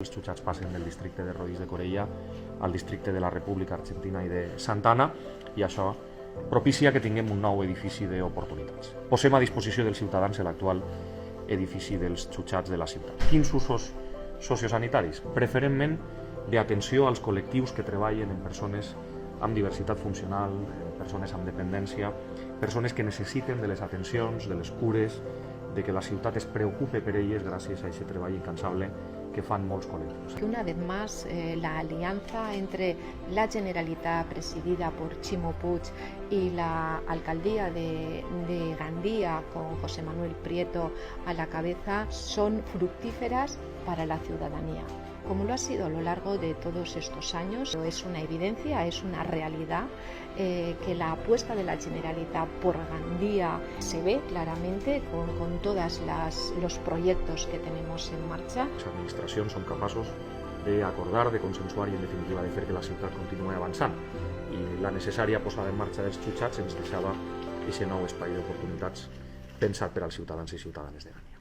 Els xutxats passen del districte de Rodís de Corella al districte de la República Argentina i de Santa Anna, i això propicia que tinguem un nou edifici d'oportunitats. Posem a disposició dels ciutadans l'actual edifici dels xutxats de la ciutat. Quins usos sociosanitaris? Preferentment d'atenció als col·lectius que treballen en persones amb diversitat funcional, persones amb dependència, persones que necessiten de les atencions, de les cures, de que la ciutat es preocupe per elles gràcies a aquest treball incansable que fan molts col·lectius. Una vez más, la alianza entre la Generalitat presidida por Ximo Puig y la Alcaldía de Gandía con José Manuel Prieto a la cabeza son fructíferas para la ciudadanía, como lo ha sido a lo largo de todos estos años. Es una evidencia, es una realidad que la apuesta de la Generalitat por Gandía se ve claramente con todos los proyectos que tenemos en marcha. Les administracions són capaços d'acordar, de consensuar i en definitiva de fer que la ciutat continuï avançant, i la necessària posada en marxa dels xutxats ens deixava aquest nou espai d'oportunitats pensat per als ciutadans i ciutadanes de Gandía.